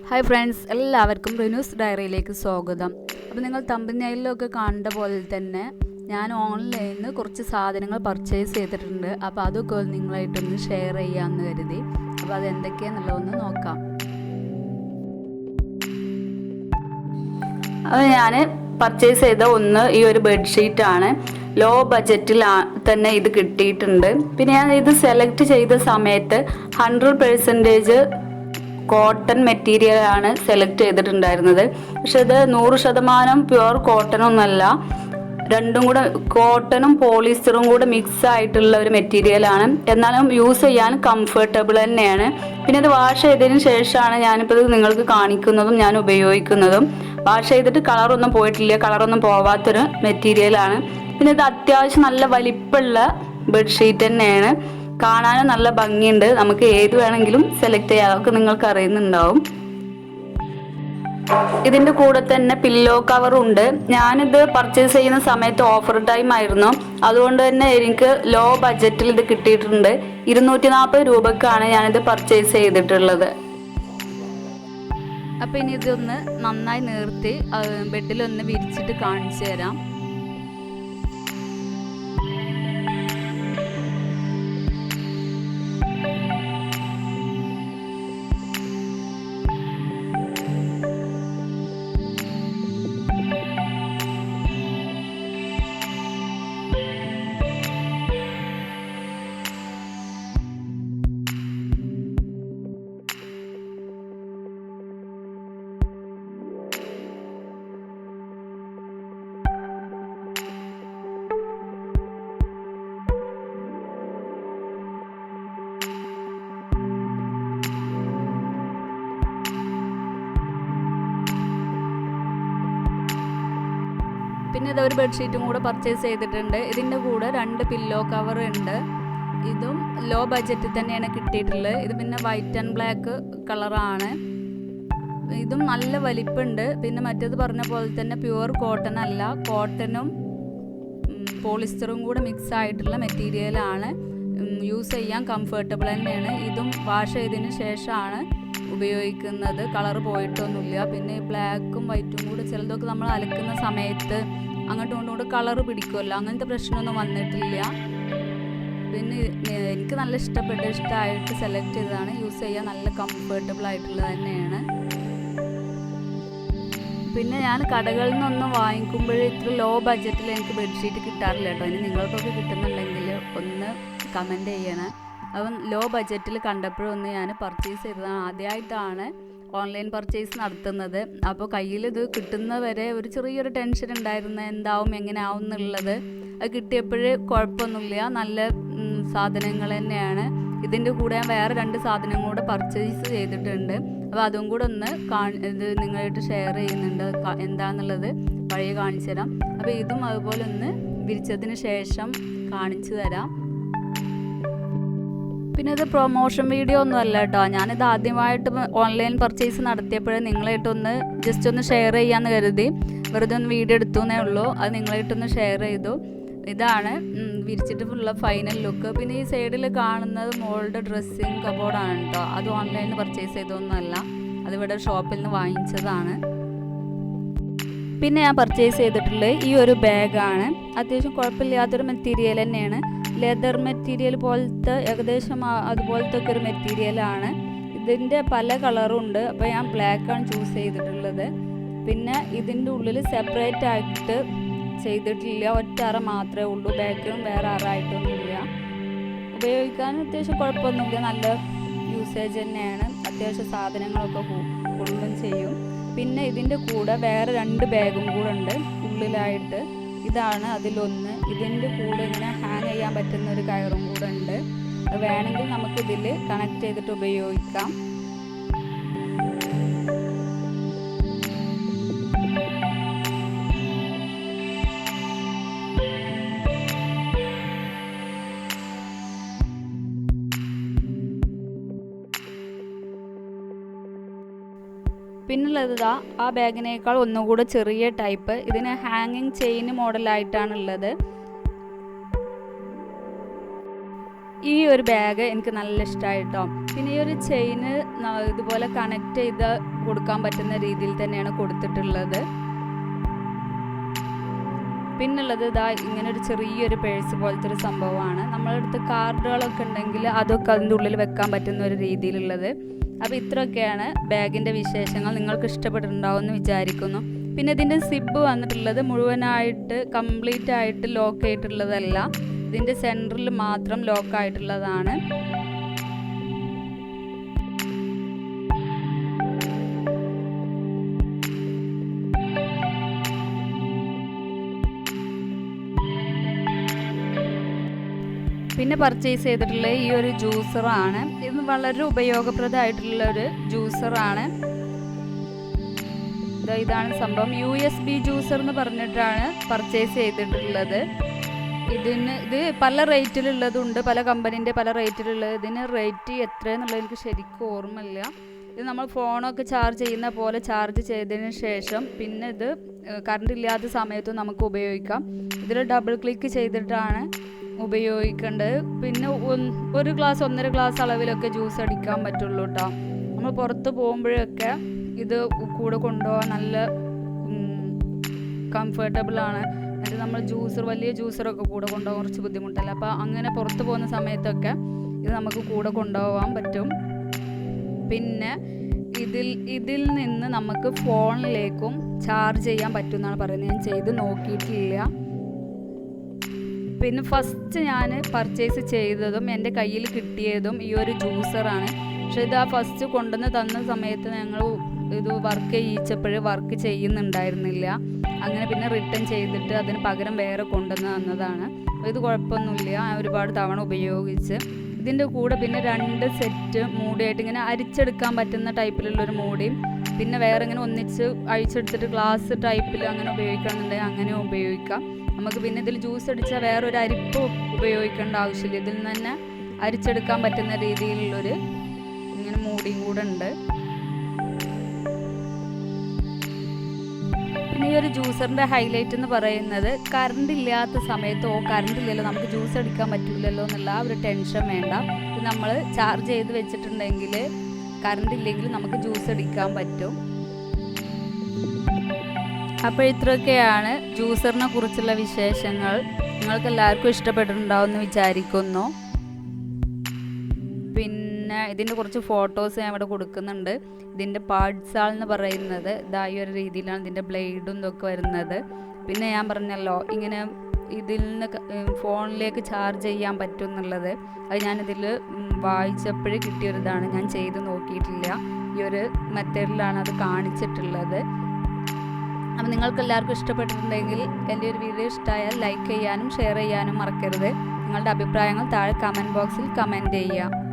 Hi friends, എല്ലാവർക്കും റിനൂസ് ഡയറിയിലേക്ക് സ്വാഗതം. അപ്പോൾ നിങ്ങൾ തമ്പനയിലൊക്കെ കണ്ട പോലെ തന്നെ ഞാൻ ഓൺലൈനിൽ നിന്ന് കുറച്ച് സാധനങ്ങൾ പർച്ചേസ് ചെയ്തിട്ടുണ്ട്. അപ്പോൾ അതൊക്കെ നിങ്ങളായിട്ടൊന്ന് ഷെയർ ചെയ്യാമെന്ന് കരുതി. അപ്പോൾ അതെന്തൊക്കെയാണെന്നുള്ളതൊന്ന് നോക്കാം. അത് ഞാൻ പർച്ചേസ് ചെയ്ത ഈ ഒരു ബെഡ്ഷീറ്റാണ്. ലോ ബഡ്ജറ്റിൽ തന്നെ ഇത് കിട്ടിയിട്ടുണ്ട്. പിന്നെ ഞാൻ ഇത് സെലക്ട് ചെയ്ത സമയത്ത് 100% കോട്ടൺ മെറ്റീരിയലാണ് സെലക്ട് ചെയ്തിട്ടുണ്ടായിരുന്നത്. പക്ഷെ ഇത് 100% പ്യുവർ കോട്ടൺ ഒന്നല്ല, രണ്ടും കൂടെ കോട്ടണും പോളിസ്റ്ററും കൂടെ മിക്സ് ആയിട്ടുള്ള ഒരു മെറ്റീരിയലാണ്. എന്നാലും യൂസ് ചെയ്യാൻ കംഫർട്ടബിൾ തന്നെയാണ്. പിന്നെ ഇത് വാഷ് ചെയ്തതിന് ശേഷമാണ് ഞാനിപ്പോൾ ഇത് നിങ്ങൾക്ക് കാണിക്കുന്നതും ഞാൻ ഉപയോഗിക്കുന്നതും. വാഷ് ചെയ്തിട്ട് കളറൊന്നും പോയിട്ടില്ല, കളറൊന്നും പോവാത്തൊരു മെറ്റീരിയലാണ്. പിന്നെ ഇത് അത്യാവശ്യം നല്ല വലിപ്പമുള്ള ബെഡ്ഷീറ്റ് തന്നെയാണ്. കാണാനും നല്ല ഭംഗിയുണ്ട്. നമുക്ക് ഏത് വേണമെങ്കിലും സെലക്ട് ചെയ്യാം, അതൊക്കെ നിങ്ങൾക്ക് അറിയുന്നുണ്ടാവും. ഇതിൻ്റെ കൂടെ തന്നെ പില്ലോ കവറുണ്ട്. ഞാനിത് പർച്ചേസ് ചെയ്യുന്ന സമയത്ത് ഓഫർ ടൈം ആയിരുന്നു, അതുകൊണ്ട് തന്നെ എനിക്ക് ലോ ബഡ്ജറ്റിൽ ഇത് കിട്ടിയിട്ടുണ്ട്. 240 രൂപക്കാണ് ഞാനിത് പർച്ചേസ് ചെയ്തിട്ടുള്ളത്. അപ്പോൾ ഇനി ഇതൊന്ന് നന്നായി നിർത്തി ബെഡിലൊന്ന് വിരിച്ചിട്ട് കാണിച്ചു തരാം. പിന്നെ ഇതൊരു ബെഡ്ഷീറ്റും കൂടെ പർച്ചേസ് ചെയ്തിട്ടുണ്ട്. ഇതിൻ്റെ കൂടെ 2 പില്ലോ കവർ ഉണ്ട്. ഇതും ലോ ബഡ്ജറ്റിൽ തന്നെയാണ് കിട്ടിയിട്ടുള്ളത്. ഇത് പിന്നെ വൈറ്റ് ആൻഡ് ബ്ലാക്ക് കളറാണ്. ഇതും നല്ല വലിപ്പമുണ്ട്. പിന്നെ മറ്റേത് പറഞ്ഞ പോലെ തന്നെ പ്യുവർ കോട്ടൺ അല്ല, കോട്ടനും പോളിസ്റ്ററും കൂടെ മിക്സ് ആയിട്ടുള്ള മെറ്റീരിയലാണ്. യൂസ് ചെയ്യാൻ കംഫർട്ടബിൾ തന്നെയാണ്. ഇതും വാഷ് ചെയ്തതിന് ശേഷമാണ് ഉപയോഗിക്കുന്നത്. കളർ പോയിട്ടൊന്നുമില്ല. പിന്നെ ബ്ലാക്കും വൈറ്റും കൂടെ ചിലതൊക്കെ നമ്മൾ അലക്കുന്ന സമയത്ത് അങ്ങോട്ടും ഇങ്ങോട്ടും കളർ പിടിക്കുമല്ലോ, അങ്ങനത്തെ പ്രശ്നമൊന്നും വന്നിട്ടില്ല. പിന്നെ എനിക്ക് നല്ല ഇഷ്ടമായിട്ട് സെലക്ട് ചെയ്തതാണ്. യൂസ് ചെയ്യാൻ നല്ല കംഫർട്ടബിൾ ആയിട്ടുള്ളത് തന്നെയാണ്. പിന്നെ ഞാൻ കടകളിൽ നിന്നൊന്നും വാങ്ങിക്കുമ്പോൾ ഇത്ര ലോ ബഡ്ജറ്റിൽ എനിക്ക് ബെഡ്ഷീറ്റ് കിട്ടാറില്ല കേട്ടോ. ഇനി നിങ്ങൾക്കൊക്കെ കിട്ടുന്നുണ്ടെങ്കിൽ ഒന്ന് കമൻറ്റ് ചെയ്യണം. അപ്പം ലോ ബഡ്ജറ്റിൽ കണ്ടപ്പോഴൊന്ന് ഞാൻ പർച്ചേസ് ചെയ്തതാണ്. ആദ്യമായിട്ടാണ് ഓൺലൈൻ പർച്ചേസ് നടത്തുന്നത്. അപ്പോൾ കയ്യിൽ ഇത് കിട്ടുന്നവരെ ഒരു ചെറിയൊരു ടെൻഷൻ ഉണ്ടായിരുന്നു, എന്താവും എങ്ങനെ ആവും എന്നുള്ളത്. അത് കിട്ടിയപ്പോഴേ കുഴപ്പമൊന്നുമില്ല, നല്ല സാധനങ്ങൾ തന്നെയാണ്. ഇതിൻ്റെ കൂടെ ഞാൻ വേറെ 2 സാധനം കൂടെ പർച്ചേസ് ചെയ്തിട്ടുണ്ട്. അപ്പോൾ അതും കൂടെ ഒന്ന് ഇത് നിങ്ങളായിട്ട് ഷെയർ ചെയ്യുന്നുണ്ട്. എന്താണെന്നുള്ളത് വഴിയെ കാണിച്ചു തരാം. അപ്പോൾ ഇതും അതുപോലെ ഒന്ന് വിരിച്ചതിന് ശേഷം കാണിച്ചു തരാം. പിന്നെ ഇത് പ്രൊമോഷൻ വീഡിയോ ഒന്നും അല്ല കേട്ടോ. ഞാനിത് ആദ്യമായിട്ട് ഓൺലൈൻ പർച്ചേസ് നടത്തിയപ്പോഴേ നിങ്ങളായിട്ടൊന്ന് ജസ്റ്റ് ഒന്ന് ഷെയർ ചെയ്യാമെന്ന് കരുതി വെറുതെ ഒന്ന് വീഡിയോ എടുത്തു എന്നേ ഉള്ളൂ. അത് നിങ്ങളായിട്ടൊന്ന് ഷെയർ ചെയ്തു. ഇതാണ് വിരിച്ചിട്ടുള്ള ഫൈനൽ ലുക്ക്. പിന്നെ ഈ സൈഡിൽ കാണുന്നത് മോളുടെ ഡ്രസ്സിങ് കബോർഡാണ് കേട്ടോ. അത് ഓൺലൈനിൽ പർച്ചേസ് ചെയ്തതൊന്നുമല്ല, അതിവിടെ ഷോപ്പിൽ നിന്ന് വാങ്ങിച്ചതാണ്. പിന്നെ ഞാൻ പർച്ചേസ് ചെയ്തിട്ടുള്ളത് ഈ ഒരു ബാഗാണ്. അത്യാവശ്യം കുഴപ്പമില്ലാത്തൊരു മെറ്റീരിയൽ തന്നെയാണ്. ലെതർ മെറ്റീരിയൽ പോലത്തെ ഏകദേശം അതുപോലത്തെ ഒക്കെ ഒരു മെറ്റീരിയലാണ്. ഇതിൻ്റെ പല കളറും ഉണ്ട്. അപ്പോൾ ഞാൻ ബ്ലാക്കാണ് ചൂസ് ചെയ്തിട്ടുള്ളത്. പിന്നെ ഇതിൻ്റെ ഉള്ളിൽ സെപ്പറേറ്റ് ആയിട്ട് ചെയ്തിട്ടില്ല, ഒറ്റ അറ മാത്രമേ ഉള്ളൂ. ബാക്കിലും വേറെ അറായിട്ടൊന്നുമില്ല. ഉപയോഗിക്കാൻ അത്യാവശ്യം കുഴപ്പമൊന്നുമില്ല, നല്ല യൂസേജ് തന്നെയാണ്. അത്യാവശ്യം സാധനങ്ങളൊക്കെ കൊള്ളും ചെയ്യും. പിന്നെ ഇതിൻ്റെ കൂടെ വേറെ 2 ബാഗും കൂടെ ഉണ്ട് ഉള്ളിലായിട്ട്. ഇതാണ് അതിലൊന്ന്. ഇതിൻ്റെ കൂടെ ഇങ്ങനെ ഹാങ് ചെയ്യാൻ പറ്റുന്ന ഒരു കയറും കൂടെ ഉണ്ട്. അത് വേണമെങ്കിൽ നമുക്കിതിൽ കണക്ട് ചെയ്തിട്ട് ഉപയോഗിക്കാം. പിന്നുള്ളത് ആ ബാഗിനേക്കാൾ ഒന്നുകൂടെ ചെറിയ ടൈപ്പ്. ഇതിന് ഹാങ്ങിങ് ചെയിൻ മോഡലായിട്ടാണുള്ളത്. ഈ ഒരു ബാഗ് എനിക്ക് നല്ല ഇഷ്ടമായിട്ടോ. പിന്നെ ഈ ഒരു ചെയിന് ഇതുപോലെ കണക്ട് ചെയ്ത് കൊടുക്കാൻ പറ്റുന്ന രീതിയിൽ തന്നെയാണ് കൊടുത്തിട്ടുള്ളത്. പിന്നുള്ളത് ഇതാ ഇങ്ങനെ ഒരു ചെറിയൊരു പേഴ്സ് പോലത്തെ ഒരു സംഭവമാണ്. നമ്മളുടെ അടുത്ത് കാർഡുകളൊക്കെ ഉണ്ടെങ്കിൽ അതൊക്കെ അതിൻ്റെ ഉള്ളിൽ വെക്കാൻ പറ്റുന്ന ഒരു രീതിയിലുള്ളത്. അപ്പോൾ ഇത്രയൊക്കെയാണ് ബാഗിൻ്റെ വിശേഷങ്ങൾ. നിങ്ങൾക്ക് ഇഷ്ടപ്പെട്ടിട്ടുണ്ടാവും എന്ന് വിചാരിക്കുന്നു. പിന്നെ ഇതിൻ്റെ സിബ് വന്നിട്ടുള്ളത് മുഴുവനായിട്ട് കംപ്ലീറ്റ് ആയിട്ട് ലോക്ക് ആയിട്ടുള്ളതല്ല, ഇതിൻ്റെ സെൻറ്ററിൽ മാത്രം ലോക്ക് ആയിട്ടുള്ളതാണ്. പിന്നെ പർച്ചേസ് ചെയ്തിട്ടുള്ള ഈ ഒരു ജ്യൂസറാണ്. ഇത് വളരെ ഉപയോഗപ്രദമായിട്ടുള്ള ഒരു ജ്യൂസറാണ്. ഇതാണ് സംഭവം. USB ജ്യൂസർ എന്ന് പറഞ്ഞിട്ടാണ് പർച്ചേസ് ചെയ്തിട്ടുള്ളത്. ഇത് പല റേറ്റിലുള്ളതുണ്ട്, പല കമ്പനീൻ്റെ പല റേറ്റിലുള്ളത്. ഇതിന് റേറ്റ് എത്രയെന്നുള്ളത് എനിക്ക് ശരിക്കും ഓർമ്മയില്ല. ഇത് നമ്മൾ ഫോണൊക്കെ ചാർജ് ചെയ്യുന്ന പോലെ ചാർജ് ചെയ്തതിന് ശേഷം പിന്നെ ഇത് കറണ്ട് ഇല്ലാത്ത സമയത്തും നമുക്ക് ഉപയോഗിക്കാം. ഇതിൽ ഡബിൾ ക്ലിക്ക് ചെയ്തിട്ടാണ് ഉപയോഗിക്കേണ്ടത്. പിന്നെ ഒരു ഗ്ലാസ് 1.5 ഗ്ലാസ് അളവിലൊക്കെ ജ്യൂസ് അടിക്കാൻ പറ്റുള്ളൂ കേട്ടോ. നമ്മൾ പുറത്ത് പോകുമ്പോഴൊക്കെ ഇത് കൂടെ കൊണ്ടുപോകാൻ നല്ല കംഫർട്ടബിളാണ്. എന്നിട്ട് നമ്മൾ വലിയ ജ്യൂസറൊക്കെ കൂടെ കൊണ്ടുപോകാൻ കുറച്ച് ബുദ്ധിമുട്ടല്ല. അപ്പോൾ അങ്ങനെ പുറത്ത് പോകുന്ന സമയത്തൊക്കെ ഇത് നമുക്ക് കൂടെ കൊണ്ടുപോകാൻ പറ്റും. പിന്നെ ഇതിൽ നിന്ന് നമുക്ക് ഫോണിലേക്കും ചാർജ് ചെയ്യാൻ പറ്റും എന്നാണ് പറയുന്നത്. ഞാൻ ചെയ്ത് നോക്കിയിട്ടില്ല. പിന്നെ ഫസ്റ്റ് ഞാൻ പർച്ചേസ് ചെയ്തതും എൻ്റെ കയ്യിൽ കിട്ടിയതും ഈ ഒരു ജ്യൂസറാണ്. പക്ഷെ ഇത് ഫസ്റ്റ് കൊണ്ടുവന്ന് തന്ന സമയത്ത് ഞങ്ങൾ ഇത് വർക്ക് ചെയ്യിച്ചപ്പോഴും വർക്ക് ചെയ്യുന്നുണ്ടായിരുന്നില്ല. അങ്ങനെ പിന്നെ റിട്ടേൺ ചെയ്തിട്ട് അതിന് പകരം വേറെ കൊണ്ടുവന്ന് തന്നതാണ്. ഇത് കുഴപ്പമൊന്നുമില്ല, ഒരുപാട് തവണ ഉപയോഗിച്ച്. ഇതിൻ്റെ കൂടെ പിന്നെ 2 സെറ്റ് മൂടിയായിട്ട് ഇങ്ങനെ അരിച്ചെടുക്കാൻ പറ്റുന്ന ടൈപ്പിലുള്ളൊരു മൂടിയും പിന്നെ വേറെ ഇങ്ങനെ ഒന്നിച്ച് അഴിച്ചെടുത്തിട്ട് ഗ്ലാസ് ടൈപ്പിൽ അങ്ങനെ ഉപയോഗിക്കണമെന്നുണ്ടെങ്കിൽ അങ്ങനെ ഉപയോഗിക്കാം. നമുക്ക് പിന്നെ ഇതിൽ ജ്യൂസ് അടിച്ചാൽ വേറൊരു അരിപ്പ് ഉപയോഗിക്കേണ്ട ആവശ്യമില്ല. ഇതിൽ നിന്ന് തന്നെ അരിച്ചെടുക്കാൻ പറ്റുന്ന രീതിയിലുള്ളൊരു ഇങ്ങനെ മൂടിയും കൂടെ ഉണ്ട്. പിന്നെ ഈ ഒരു ജ്യൂസറിൻ്റെ ഹൈലൈറ്റ് എന്ന് പറയുന്നത് കറണ്ട് ഇല്ലാത്ത സമയത്ത് കറണ്ട് ഇല്ലല്ലോ, നമുക്ക് ജ്യൂസ് അടിക്കാൻ പറ്റില്ലല്ലോ എന്നുള്ള ആ ഒരു ടെൻഷൻ വേണ്ട. ഇത് നമ്മൾ ചാർജ് ചെയ്ത് വെച്ചിട്ടുണ്ടെങ്കിൽ കറണ്ട് ഇല്ലെങ്കിൽ നമുക്ക് ജ്യൂസ് അടിക്കാൻ പറ്റും. അപ്പോൾ ഇത്രയൊക്കെയാണ് ജ്യൂസറിനെ കുറിച്ചുള്ള വിശേഷങ്ങൾ. നിങ്ങൾക്ക് എല്ലാവർക്കും ഇഷ്ടപ്പെട്ടിട്ടുണ്ടാവും എന്ന് വിചാരിക്കുന്നു. പിന്നെ ഇതിൻ്റെ കുറച്ച് ഫോട്ടോസ് ഞാൻ ഇവിടെ കൊടുക്കുന്നുണ്ട്. ഇതിൻ്റെ പാർട്സ് എന്ന് പറയുന്നത് ഈ ഒരു രീതിയിലാണ് ഇതിൻ്റെ ബ്ലേഡും ഇതൊക്കെ വരുന്നത്. പിന്നെ ഞാൻ പറഞ്ഞല്ലോ ഇങ്ങനെ ഇതിൽ നിന്ന് ഫോണിലേക്ക് ചാർജ് ചെയ്യാൻ പറ്റും എന്നുള്ളത്. അത് ഞാനിതിൽ വായിച്ചപ്പോഴേ കിട്ടിയൊരിതാണ്, ഞാൻ ചെയ്ത് നോക്കിയിട്ടില്ല. ഈ ഒരു മെത്തേഡിലാണ് അത് കാണിച്ചിട്ടുള്ളത്. അപ്പം നിങ്ങൾക്ക് എല്ലാവർക്കും ഇഷ്ടപ്പെട്ടിട്ടുണ്ടെങ്കിൽ എൻ്റെ ഒരു വീഡിയോ ഇഷ്ടമായാൽ ലൈക്ക് ചെയ്യാനും ഷെയർ ചെയ്യാനും മറക്കരുത്. നിങ്ങളുടെ അഭിപ്രായങ്ങൾ താഴെ കമൻറ്റ് ബോക്സിൽ കമൻറ്റ് ചെയ്യുക.